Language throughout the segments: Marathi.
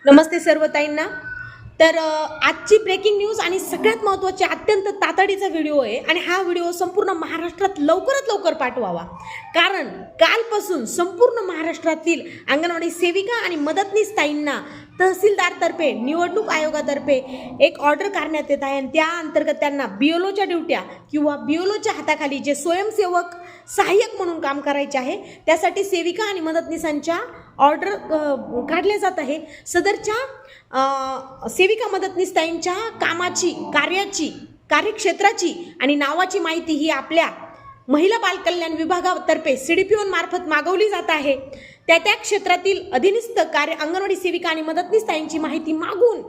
नमस्ते सर्व ताईंना। तर आजची ब्रेकिंग न्यूज आणि सगळ्यात महत्त्वाची अत्यंत तातडीचा व्हिडिओ आहे आणि हा व्हिडिओ संपूर्ण महाराष्ट्रात लवकरात लवकर पाठवावा, कारण कालपासून संपूर्ण महाराष्ट्रातील अंगणवाडी सेविका आणि मदतनीस ताईंना तहसीलदारतर्फे निवडणूक आयोगातर्फे एक ऑर्डर करण्यात येत आहे आणि त्या अंतर्गत त्यांना बीएलओच्या ड्युट्या किंवा बीएलओच्या हाताखाली जे स्वयंसेवक सहाय्यक म्हणून काम करायचे आहे त्यासाठी सेविका आणि मदतनीसांच्या ऑर्डर काढल्या जात आहे। सदरच्या सेविका मदतनीस ताईंच्या कामाची, कार्यक्षेत्राची आणि नावाची माहिती ही आपल्या महिला बालकल्याण विभागातर्फे सीडीपीओ मार्फत मागवली जात आहे। त्या क्षेत्रातील अधिनिस्त अंगणवाडी सेविका आणि मदतनीस ताईंची माहिती मागून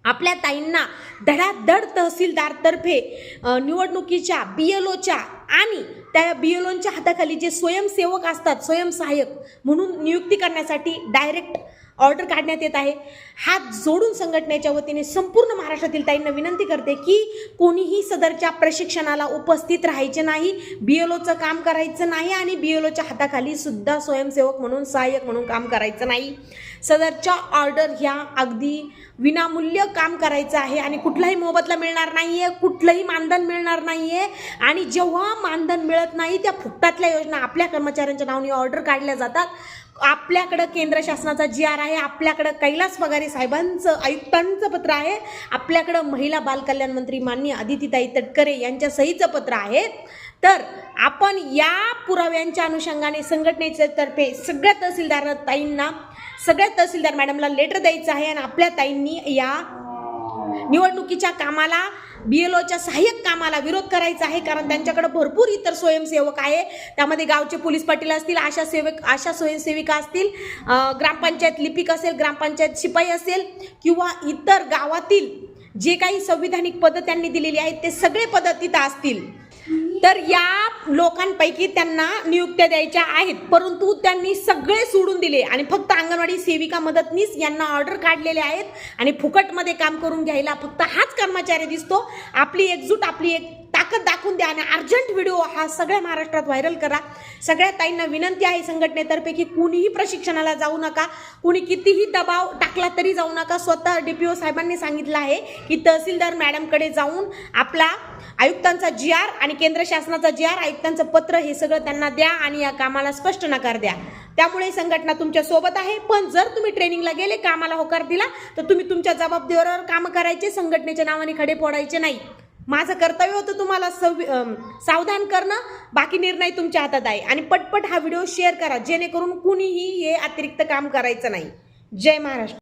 आपल्या ताईंना धडाधड तहसीलदारतर्फे निवडणुकीच्या बीएलओच्या आणि त्या बीएलओच्या हाताखाली जे स्वयंसेवक असतात, स्वयंसहाय्यक म्हणून नियुक्ती करण्यासाठी डायरेक्ट ऑर्डर काढण्यात येत आहे। हात जोडून संघटनेच्या वतीने संपूर्ण महाराष्ट्रातील ताईंना विनंती करते की कोणीही सदरच्या प्रशिक्षणाला उपस्थित राहायचे नाही, बीएलओचं काम करायचं नाही आणि बीएलओच्या हाताखाली सुद्धा स्वयंसेवक म्हणून, सहाय्यक म्हणून काम करायचं नाही। सदरच्या ऑर्डर ह्या अगदी विनामूल्य काम करायचं आहे आणि कुठलाही मोबदला मिळणार नाहीये, कुठलंही मानधन मिळणार नाहीये आणि जेव्हा मानधन मिळत नाही त्या फुकटातल्या योजना आपल्या कर्मचाऱ्यांच्या नावाने ऑर्डर काढल्या जातात। आपल्याकडे केंद्र शासनाचा GR आहे, आपल्याकडे कैलास पगारे साहेबांचं आयुक्तांचं पत्र आहे, आपल्याकडे महिला बालकल्याण मंत्री माननीय अदितीताई तटकरे यांच्या सहीचं पत्र आहे। तर आपण या पुराव्यांच्या अनुषंगाने संघटनेच्या तर्फे सगळ्या तहसीलदार ताईंना, सगळ्या तहसीलदार मॅडमला लेटर द्यायचं आहे आणि आपल्या ताईंनी या निवडणुकीच्या कामाला, बीएलओच्या सहाय्यक कामाला विरोध करायचा आहे, कारण त्यांच्याकडे भरपूर इतर स्वयंसेवक आहे। त्यामध्ये गावचे पोलीस पाटील असतील, आशा स्वयंसेविका असतील, ग्रामपंचायत लिपिक असेल, ग्रामपंचायत शिपाई असेल किंवा इतर गावातील जे काही संविधानिक पद त्यांनी दिलेली आहेत ते सगळे पद तिथं असतील। तर या लोकांपैकी त्यांना नियुक्त्या द्यायच्या आहेत, परंतु त्यांनी सगळे सोडून दिले आणि फक्त अंगणवाडी सेविका मदतनीस यांना ऑर्डर काढलेले आहेत आणि फुकटमध्ये काम करून घ्यायला फक्त हाच कर्मचारी दिसतो। आपली एकजूट, आपली एक ताकद दाखवून द्या आणि अर्जंट व्हिडिओ हा सगळ्या महाराष्ट्रात व्हायरल करा। सगळ्या ताईंना विनंती आहे संघटनेतर्फे की कुणीही प्रशिक्षणाला जाऊ नका, कुणी कितीही दबाव टाकला तरी जाऊ नका। स्वतः DPO साहेबांनी सांगितलं आहे की तहसीलदार मॅडमकडे जाऊन आपला आयुक्तांचा GR आणि केंद्र शासनाचा GR, आयुक्तांचं पत्र हे सगळं त्यांना द्या आणि या कामाला स्पष्ट नकार द्या। त्यामुळे संघटना तुमच्या सोबत आहे, पण जर तुम्ही ट्रेनिंगला गेले, कामाला होकार दिला तर तुम्ही तुमच्या जबाबदारीवर काम करायचे, संघटनेच्या नावाने खडे फोडायचे नाही। माझं कर्तव्य होतं तुम्हाला सावधान करणं, बाकी निर्णय तुमच्या हातात आहे। आणि पटपट हा व्हिडिओ शेअर करा जेणेकरून कुणीही हे अतिरिक्त काम करायचं नाही। जय महाराष्ट्र।